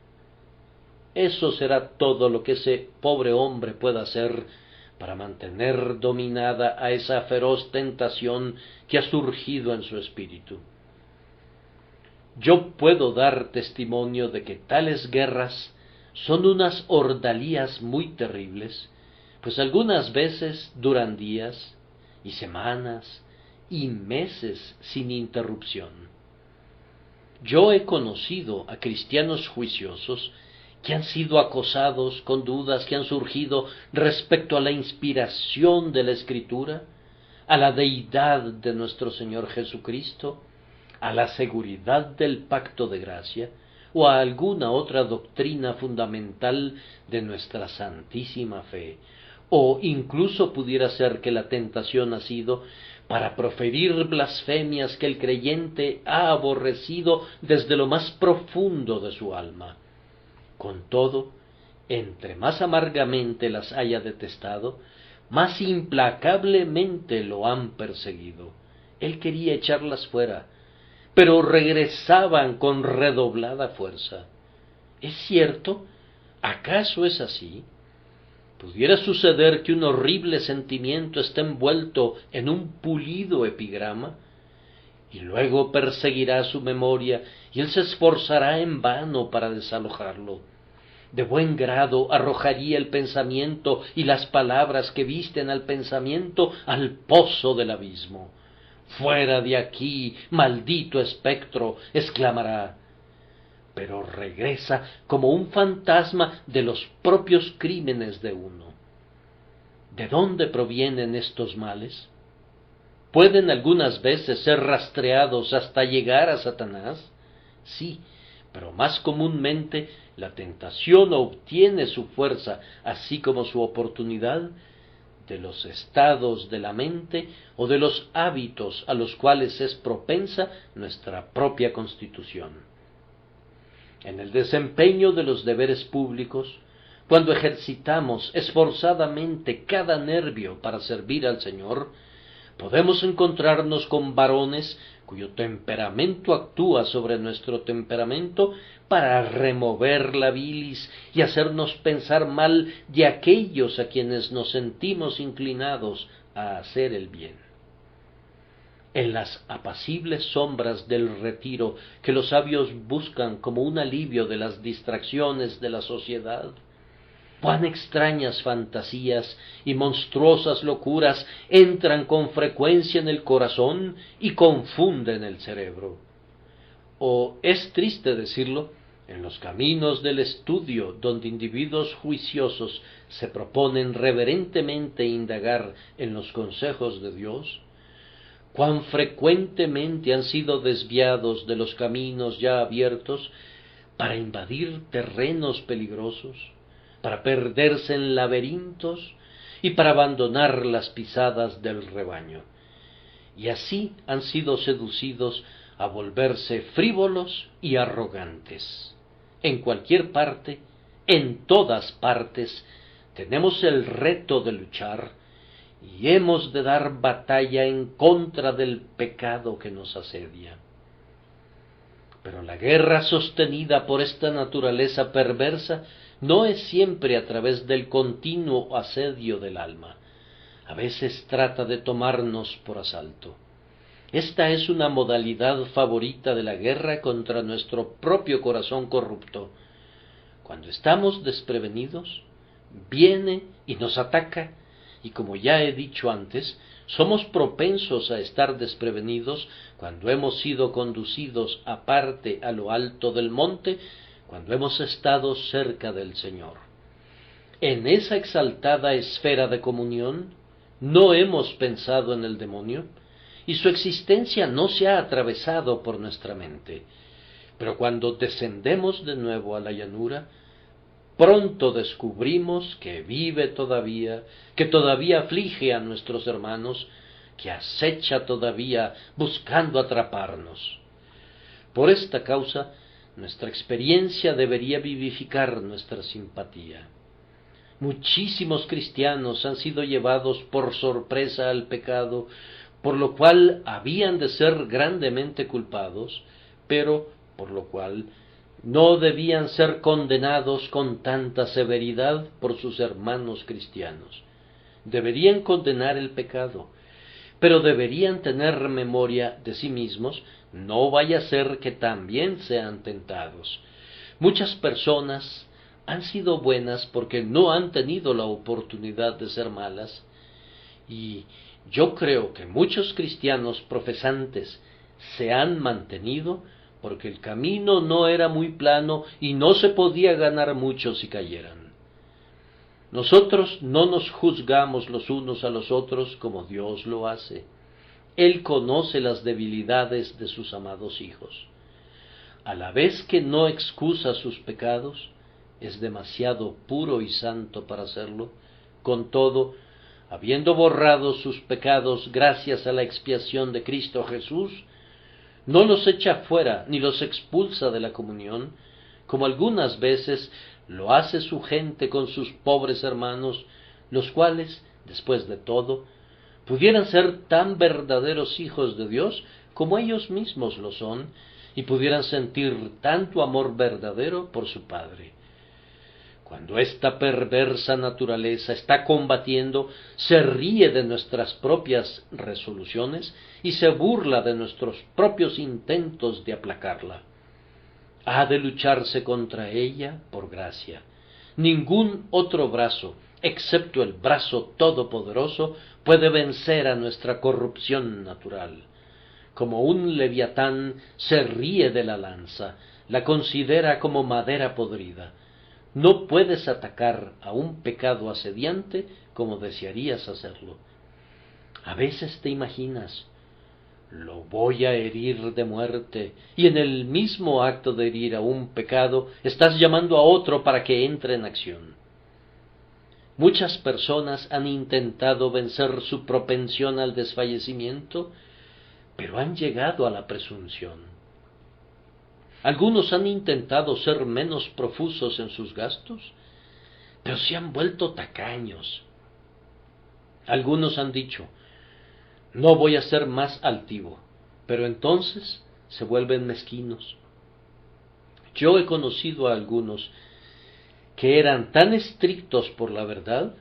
Eso será todo lo que ese pobre hombre pueda hacer para mantener dominada a esa feroz tentación que ha surgido en su espíritu. Yo puedo dar testimonio de que tales guerras son unas ordalías muy terribles, pues algunas veces duran días y semanas y meses sin interrupción. Yo he conocido a cristianos juiciosos que han sido acosados con dudas que han surgido respecto a la inspiración de la Escritura, a la deidad de nuestro Señor Jesucristo, a la seguridad del pacto de gracia, o a alguna otra doctrina fundamental de nuestra santísima fe, o incluso pudiera ser que la tentación ha sido para proferir blasfemias que el creyente ha aborrecido desde lo más profundo de su alma. Con todo, entre más amargamente las haya detestado, más implacablemente lo han perseguido. Él quería echarlas fuera, pero regresaban con redoblada fuerza. ¿Es cierto? ¿Acaso es así? ¿Pudiera suceder que un horrible sentimiento esté envuelto en un pulido epigrama? Y luego perseguirá su memoria, y él se esforzará en vano para desalojarlo. De buen grado arrojaría el pensamiento y las palabras que visten al pensamiento al pozo del abismo. «Fuera de aquí, maldito espectro», exclamará. pero regresa como un fantasma de los propios crímenes de uno. ¿De dónde provienen estos males? ¿Pueden algunas veces ser rastreados hasta llegar a Satanás? Sí, pero más comúnmente la tentación obtiene su fuerza, así como su oportunidad, de los estados de la mente o de los hábitos a los cuales es propensa nuestra propia constitución. En el desempeño de los deberes públicos, cuando ejercitamos esforzadamente cada nervio para servir al Señor, podemos encontrarnos con varones cuyo temperamento actúa sobre nuestro temperamento para remover la bilis y hacernos pensar mal de aquellos a quienes nos sentimos inclinados a hacer el bien. En las apacibles sombras del retiro que los sabios buscan como un alivio de las distracciones de la sociedad, cuán extrañas fantasías y monstruosas locuras entran con frecuencia en el corazón y confunden el cerebro. O es triste decirlo, en los caminos del estudio donde individuos juiciosos se proponen reverentemente indagar en los consejos de Dios, cuán frecuentemente han sido desviados de los caminos ya abiertos para invadir terrenos peligrosos, para perderse en laberintos y para abandonar las pisadas del rebaño. Y así han sido seducidos a volverse frívolos y arrogantes. En cualquier parte, en todas partes, tenemos el reto de luchar y hemos de dar batalla en contra del pecado que nos asedia. Pero la guerra sostenida por esta naturaleza perversa no es siempre a través del continuo asedio del alma. A veces trata de tomarnos por asalto. Esta es una modalidad favorita de la guerra contra nuestro propio corazón corrupto. Cuando estamos desprevenidos, viene y nos ataca, y como ya he dicho antes, somos propensos a estar desprevenidos cuando hemos sido conducidos aparte a lo alto del monte, cuando hemos estado cerca del Señor. En esa exaltada esfera de comunión, no hemos pensado en el demonio, y su existencia no se ha atravesado por nuestra mente. Pero cuando descendemos de nuevo a la llanura, pronto descubrimos que vive todavía, que todavía aflige a nuestros hermanos, que acecha todavía buscando atraparnos. Por esta causa, nuestra experiencia debería vivificar nuestra simpatía. Muchísimos cristianos han sido llevados por sorpresa al pecado, por lo cual habían de ser grandemente culpados, pero por lo cual no debían ser condenados con tanta severidad por sus hermanos cristianos. Deberían condenar el pecado, pero deberían tener memoria de sí mismos, no vaya a ser que también sean tentados. Muchas personas han sido buenas porque no han tenido la oportunidad de ser malas, y yo creo que muchos cristianos profesantes se han mantenido porque el camino no era muy plano y no se podía ganar mucho si cayeran. Nosotros no nos juzgamos los unos a los otros como Dios lo hace. Él conoce las debilidades de sus amados hijos. A la vez que no excusa sus pecados, es demasiado puro y santo para hacerlo. Con todo, habiendo borrado sus pecados gracias a la expiación de Cristo Jesús, no los echa fuera ni los expulsa de la comunión, como algunas veces lo hace su gente con sus pobres hermanos, los cuales, después de todo, pudieran ser tan verdaderos hijos de Dios como ellos mismos lo son, y pudieran sentir tanto amor verdadero por su Padre. Cuando esta perversa naturaleza está combatiendo, se ríe de nuestras propias resoluciones y se burla de nuestros propios intentos de aplacarla. Ha de lucharse contra ella por gracia. Ningún otro brazo, excepto el brazo todopoderoso, puede vencer a nuestra corrupción natural. Como un leviatán se ríe de la lanza, la considera como madera podrida. No puedes atacar a un pecado asediante como desearías hacerlo. A veces te imaginas, lo voy a herir de muerte, y en el mismo acto de herir a un pecado, estás llamando a otro para que entre en acción. Muchas personas han intentado vencer su propensión al desfallecimiento, pero han llegado a la presunción. Algunos han intentado ser menos profusos en sus gastos, pero se han vuelto tacaños. Algunos han dicho, no voy a ser más altivo, pero entonces se vuelven mezquinos. Yo he conocido a algunos que eran tan estrictos por la verdad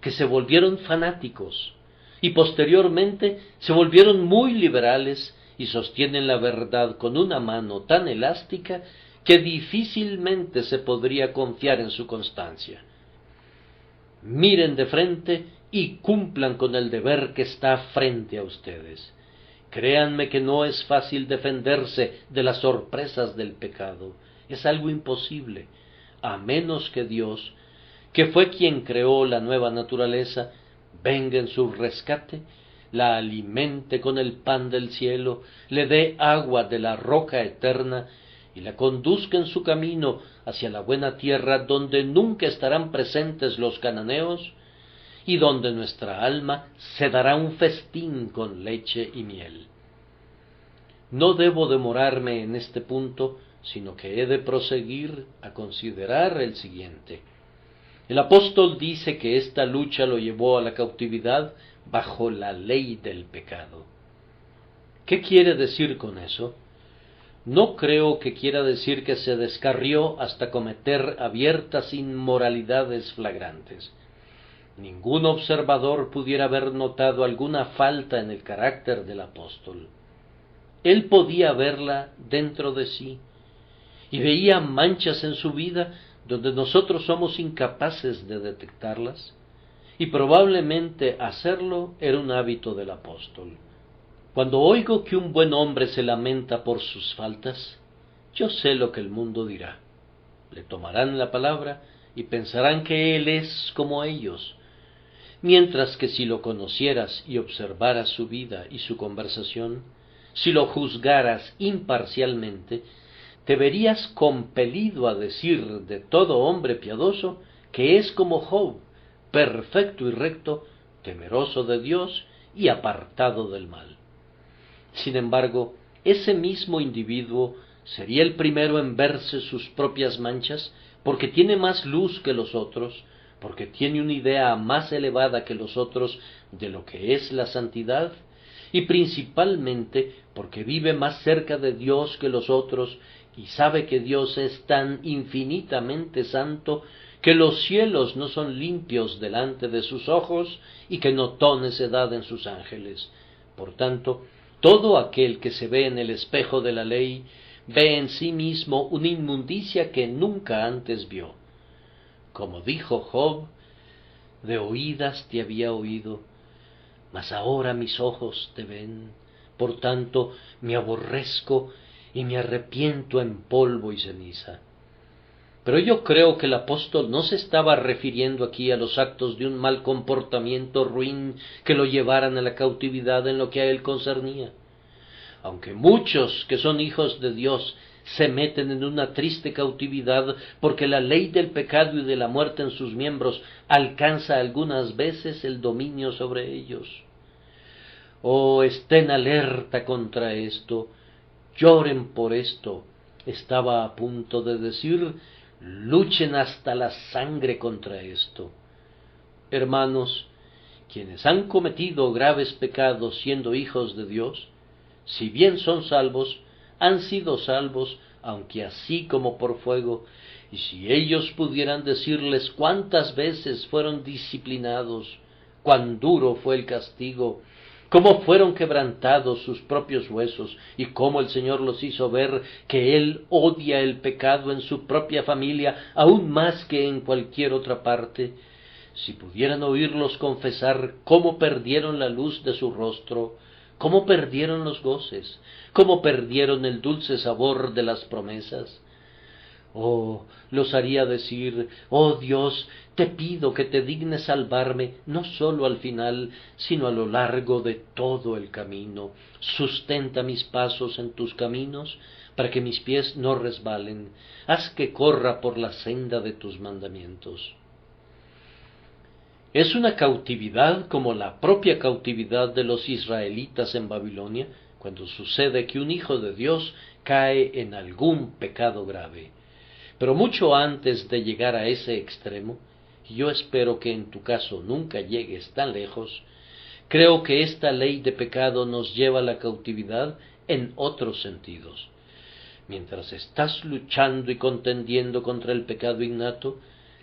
que se volvieron fanáticos y posteriormente se volvieron muy liberales y sostienen la verdad con una mano tan elástica que difícilmente se podría confiar en su constancia. Miren de frente y cumplan con el deber que está frente a ustedes. Créanme que no es fácil defenderse de las sorpresas del pecado. Es algo imposible, a menos que Dios, que fue quien creó la nueva naturaleza, venga en su rescate, la alimente con el pan del cielo, le dé agua de la roca eterna y la conduzca en su camino hacia la buena tierra donde nunca estarán presentes los cananeos y donde nuestra alma se dará un festín con leche y miel. No debo demorarme en este punto, sino que he de proseguir a considerar el siguiente. El apóstol dice que esta lucha lo llevó a la cautividad bajo la ley del pecado. ¿Qué quiere decir con eso? No creo que quiera decir que se descarrió hasta cometer abiertas inmoralidades flagrantes. Ningún observador pudiera haber notado alguna falta en el carácter del apóstol. Él podía verla dentro de sí, y veía manchas en su vida donde nosotros somos incapaces de detectarlas, y probablemente hacerlo era un hábito del apóstol. Cuando oigo que un buen hombre se lamenta por sus faltas, yo sé lo que el mundo dirá. Le tomarán la palabra y pensarán que él es como ellos, mientras que si lo conocieras y observaras su vida y su conversación, si lo juzgaras imparcialmente, te verías compelido a decir de todo hombre piadoso que es como Job, perfecto y recto, temeroso de Dios y apartado del mal. Sin embargo, ese mismo individuo sería el primero en verse sus propias manchas porque tiene más luz que los otros, porque tiene una idea más elevada que los otros de lo que es la santidad, y principalmente porque vive más cerca de Dios que los otros y sabe que Dios es tan infinitamente santo que los cielos no son limpios delante de sus ojos y que notó necedad en sus ángeles. Por tanto, todo aquel que se ve en el espejo de la ley ve en sí mismo una inmundicia que nunca antes vio. Como dijo Job, de oídas te había oído, mas ahora mis ojos te ven. Por tanto, me aborrezco y me arrepiento en polvo y ceniza. Pero yo creo que el apóstol no se estaba refiriendo aquí a los actos de un mal comportamiento ruin que lo llevaran a la cautividad en lo que a él concernía. Aunque muchos que son hijos de Dios se meten en una triste cautividad porque la ley del pecado y de la muerte en sus miembros alcanza algunas veces el dominio sobre ellos. Oh, estén alerta contra esto, lloren por esto. Estaba a punto de decir, luchen hasta la sangre contra esto. Hermanos, quienes han cometido graves pecados siendo hijos de Dios, si bien son salvos, han sido salvos, aunque así como por fuego, y si ellos pudieran decirles cuántas veces fueron disciplinados, cuán duro fue el castigo, cómo fueron quebrantados sus propios huesos, y cómo el Señor los hizo ver que Él odia el pecado en su propia familia, aún más que en cualquier otra parte, si pudieran oírlos confesar cómo perdieron la luz de su rostro, cómo perdieron los goces, cómo perdieron el dulce sabor de las promesas, Oh, los haría decir: oh Dios, te pido que te dignes salvarme, no sólo al final, sino a lo largo de todo el camino. Sustenta mis pasos en tus caminos, para que mis pies no resbalen. Haz que corra por la senda de tus mandamientos. Es una cautividad como la propia cautividad de los israelitas en Babilonia, cuando sucede que un hijo de Dios cae en algún pecado grave. Pero mucho antes de llegar a ese extremo, y yo espero que en tu caso nunca llegues tan lejos, creo que esta ley de pecado nos lleva a la cautividad en otros sentidos. Mientras estás luchando y contendiendo contra el pecado innato,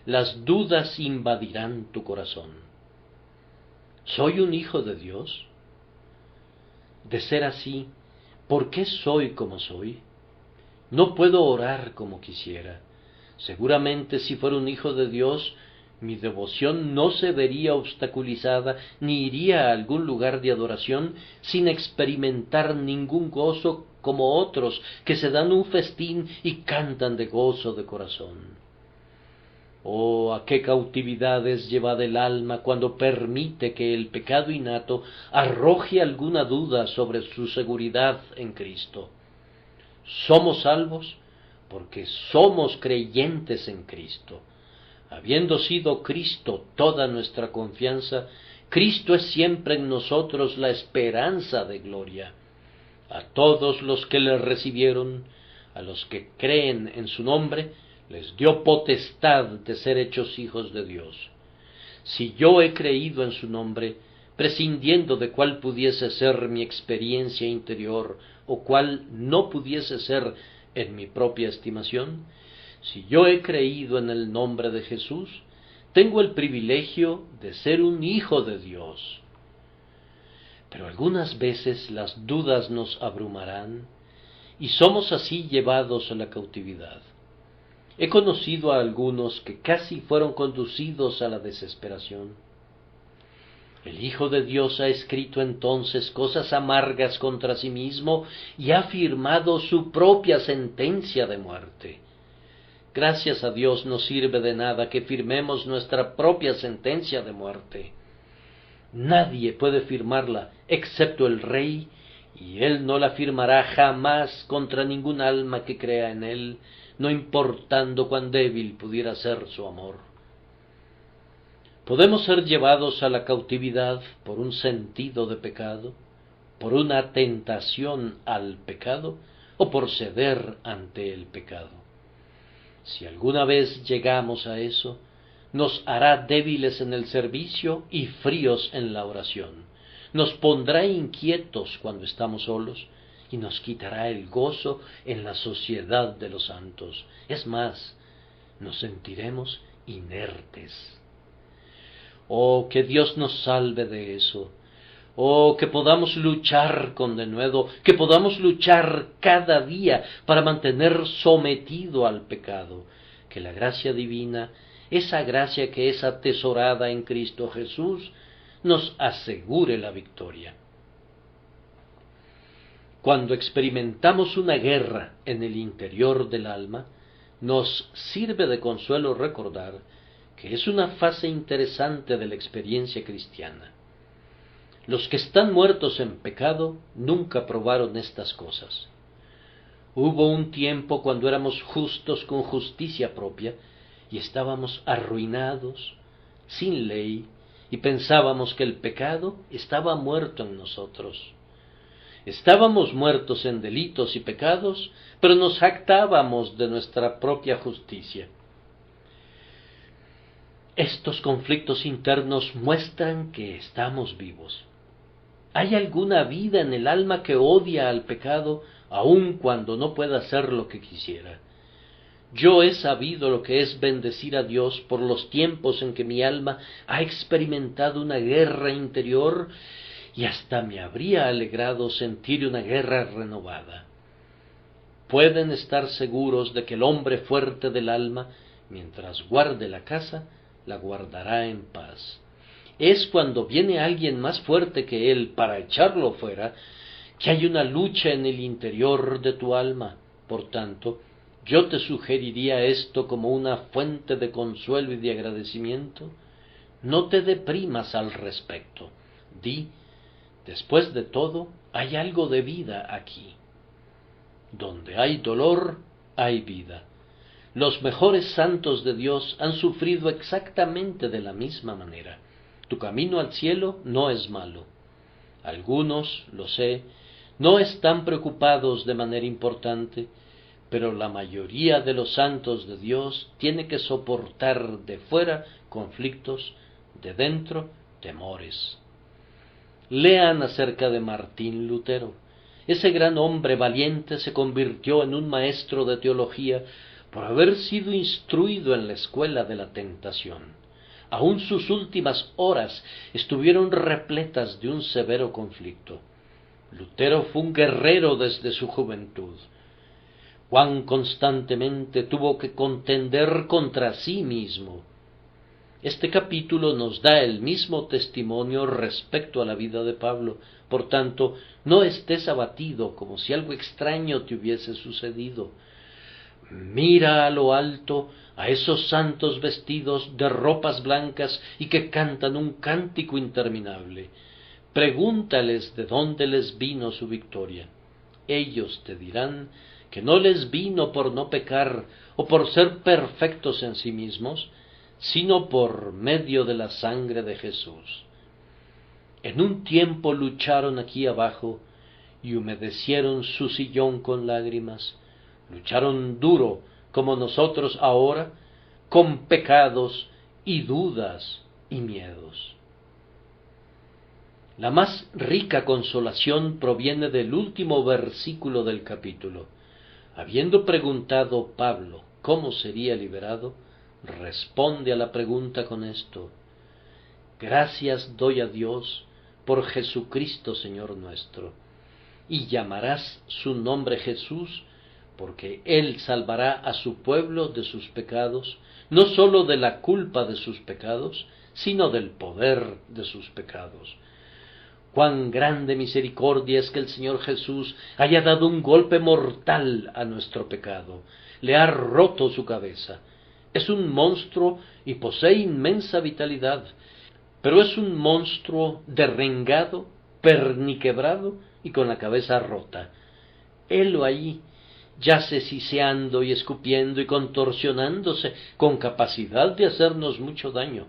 las dudas invadirán tu corazón. ¿Soy un hijo de Dios? De ser así, ¿por qué soy como soy? No puedo orar como quisiera. Seguramente si fuera un hijo de Dios, mi devoción no se vería obstaculizada, ni iría a algún lugar de adoración sin experimentar ningún gozo como otros que se dan un festín y cantan de gozo de corazón. Oh, a qué cautividad es llevada el alma cuando permite que el pecado innato arroje alguna duda sobre su seguridad en Cristo. Somos salvos porque somos creyentes en Cristo. Habiendo sido Cristo toda nuestra confianza, Cristo es siempre en nosotros la esperanza de gloria. A todos los que le recibieron, a los que creen en su nombre, les dio potestad de ser hechos hijos de Dios. Si yo he creído en su nombre, prescindiendo de cuál pudiese ser mi experiencia interior o cuál no pudiese ser en mi propia estimación, si yo he creído en el nombre de Jesús, tengo el privilegio de ser un hijo de Dios. Pero algunas veces las dudas nos abrumarán y somos así llevados a la cautividad. He conocido a algunos que casi fueron conducidos a la desesperación. El Hijo de Dios ha escrito entonces cosas amargas contra sí mismo y ha firmado su propia sentencia de muerte. Gracias a Dios no sirve de nada que firmemos nuestra propia sentencia de muerte. Nadie puede firmarla excepto el Rey, y Él no la firmará jamás contra ningún alma que crea en Él, no importando cuán débil pudiera ser su amor. Podemos ser llevados a la cautividad por un sentido de pecado, por una tentación al pecado, o por ceder ante el pecado. Si alguna vez llegamos a eso, nos hará débiles en el servicio y fríos en la oración. Nos pondrá inquietos cuando estamos solos y nos quitará el gozo en la sociedad de los santos. Es más, nos sentiremos inertes. Oh, que Dios nos salve de eso. Oh, que podamos luchar con denuedo, que podamos luchar cada día para mantener sometido al pecado. Que la gracia divina, esa gracia que es atesorada en Cristo Jesús, nos asegure la victoria. Cuando experimentamos una guerra en el interior del alma, nos sirve de consuelo recordar que es una fase interesante de la experiencia cristiana. Los que están muertos en pecado nunca probaron estas cosas. Hubo un tiempo cuando éramos justos con justicia propia y estábamos arruinados, sin ley, y pensábamos que el pecado estaba muerto en nosotros. Estábamos muertos en delitos y pecados, pero nos jactábamos de nuestra propia justicia. Estos conflictos internos muestran que estamos vivos. ¿Hay alguna vida en el alma que odia al pecado, aun cuando no pueda hacer lo que quisiera? Yo he sabido lo que es bendecir a Dios por los tiempos en que mi alma ha experimentado una guerra interior y hasta me habría alegrado sentir una guerra renovada. Pueden estar seguros de que el hombre fuerte del alma, mientras guarde la casa, la guardará en paz. Es cuando viene alguien más fuerte que él para echarlo fuera, que hay una lucha en el interior de tu alma. Por tanto, yo te sugeriría esto como una fuente de consuelo y de agradecimiento. No te deprimas al respecto. Di, después de todo, hay algo de vida aquí. Donde hay dolor, hay vida. Los mejores santos de Dios han sufrido exactamente de la misma manera. Tu camino al cielo no es malo. Algunos, lo sé, no están preocupados de manera importante, pero la mayoría de los santos de Dios tiene que soportar de fuera conflictos, de dentro temores. Lean acerca de Martín Lutero. Ese gran hombre valiente se convirtió en un maestro de teología por haber sido instruido en la escuela de la tentación. Aún sus últimas horas estuvieron repletas de un severo conflicto. Lutero fue un guerrero desde su juventud. Cuán constantemente tuvo que contender contra sí mismo. Este capítulo nos da el mismo testimonio respecto a la vida de Pablo. Por tanto, no estés abatido como si algo extraño te hubiese sucedido. Mira a lo alto a esos santos vestidos de ropas blancas y que cantan un cántico interminable. Pregúntales de dónde les vino su victoria. Ellos te dirán que no les vino por no pecar o por ser perfectos en sí mismos, sino por medio de la sangre de Jesús. En un tiempo lucharon aquí abajo y humedecieron su sillón con lágrimas. Lucharon duro como nosotros ahora, con pecados y dudas y miedos. La más rica consolación proviene del último versículo del capítulo. Habiendo preguntado Pablo cómo sería liberado, responde a la pregunta con esto: gracias doy a Dios por Jesucristo Señor nuestro, y llamarás su nombre Jesús, porque Él salvará a su pueblo de sus pecados, no sólo de la culpa de sus pecados, sino del poder de sus pecados. Cuán grande misericordia es que el Señor Jesús haya dado un golpe mortal a nuestro pecado, le ha roto su cabeza. Es un monstruo y posee inmensa vitalidad, pero es un monstruo derrengado, perniquebrado y con la cabeza rota. Helo ahí, yace siseando y escupiendo y contorsionándose con capacidad de hacernos mucho daño,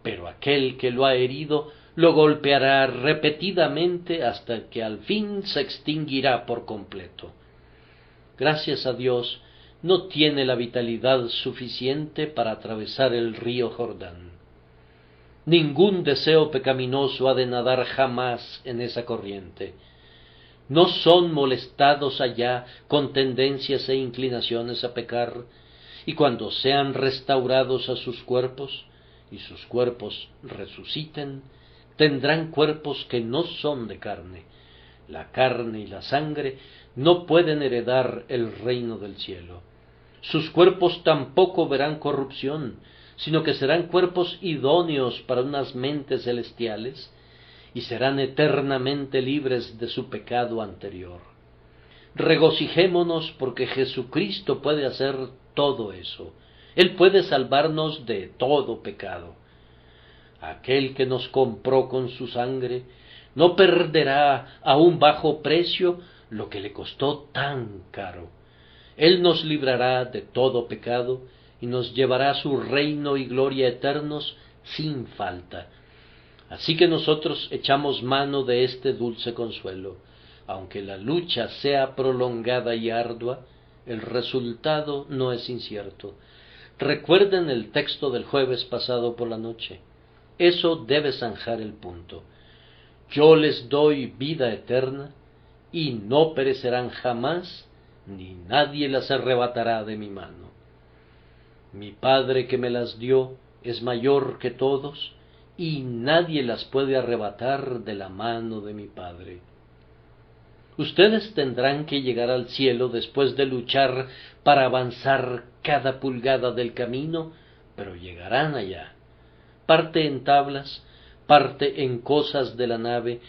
pero aquel que lo ha herido lo golpeará repetidamente hasta que al fin se extinguirá por completo. Gracias a Dios, no tiene la vitalidad suficiente para atravesar el río Jordán. Ningún deseo pecaminoso ha de nadar jamás en esa corriente. No son molestados allá con tendencias e inclinaciones a pecar, y cuando sean restaurados a sus cuerpos, y sus cuerpos resuciten, tendrán cuerpos que no son de carne. La carne y la sangre no pueden heredar el reino del cielo. Sus cuerpos tampoco verán corrupción, sino que serán cuerpos idóneos para unas mentes celestiales, y serán eternamente libres de su pecado anterior. Regocijémonos porque Jesucristo puede hacer todo eso. Él puede salvarnos de todo pecado. Aquel que nos compró con su sangre no perderá a un bajo precio lo que le costó tan caro. Él nos librará de todo pecado y nos llevará a su reino y gloria eternos sin falta. Así que nosotros echamos mano de este dulce consuelo. Aunque la lucha sea prolongada y ardua, el resultado no es incierto. Recuerden el texto del jueves pasado por la noche. Eso debe zanjar el punto. Yo les doy vida eterna, y no perecerán jamás, ni nadie las arrebatará de mi mano. Mi Padre que me las dio es mayor que todos, y nadie las puede arrebatar de la mano de mi Padre. Ustedes tendrán que llegar al cielo después de luchar para avanzar cada pulgada del camino, pero llegarán allá. Parte en tablas, parte en cosas de la nave,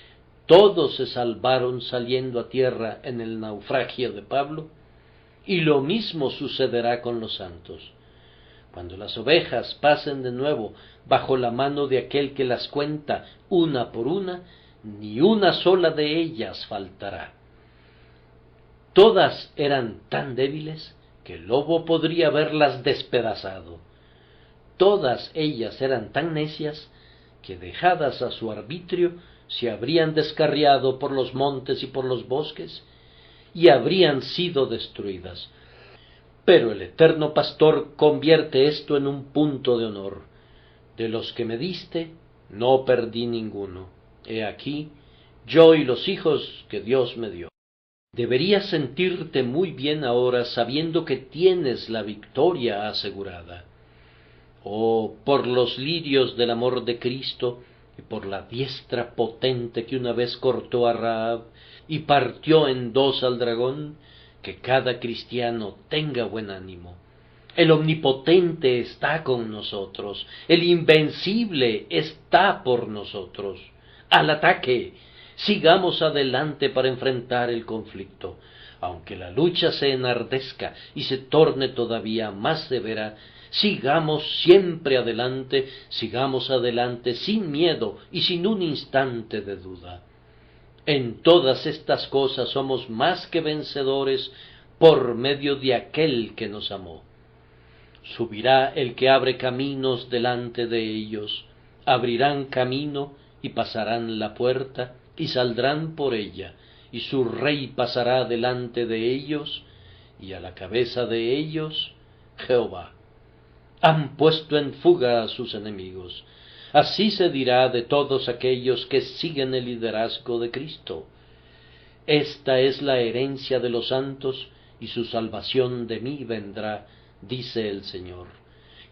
todos se salvaron saliendo a tierra en el naufragio de Pablo, y lo mismo sucederá con los santos. Cuando las ovejas pasen de nuevo bajo la mano de aquel que las cuenta una por una, ni una sola de ellas faltará. Todas eran tan débiles que el lobo podría haberlas despedazado. Todas ellas eran tan necias que, dejadas a su arbitrio, se habrían descarriado por los montes y por los bosques, y habrían sido destruidas. Pero el eterno pastor convierte esto en un punto de honor. De los que me diste, no perdí ninguno. He aquí, yo y los hijos que Dios me dio. Deberías sentirte muy bien ahora sabiendo que tienes la victoria asegurada. Oh, por los lirios del amor de Cristo y por la diestra potente que una vez cortó a Rahab y partió en dos al dragón, que cada cristiano tenga buen ánimo. El omnipotente está con nosotros, el invencible está por nosotros. Al ataque, sigamos adelante para enfrentar el conflicto. Aunque la lucha se enardezca y se torne todavía más severa, sigamos siempre adelante, sigamos adelante sin miedo y sin un instante de duda. En todas estas cosas somos más que vencedores por medio de aquel que nos amó. Subirá el que abre caminos delante de ellos, abrirán camino y pasarán la puerta y saldrán por ella, y su rey pasará delante de ellos, y a la cabeza de ellos Jehová. Han puesto en fuga a sus enemigos. Así se dirá de todos aquellos que siguen el liderazgo de Cristo. Esta es la herencia de los santos, y su salvación de mí vendrá, dice el Señor.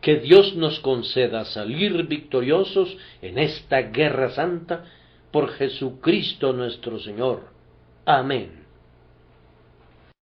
Que Dios nos conceda salir victoriosos en esta guerra santa, por Jesucristo nuestro Señor. Amén.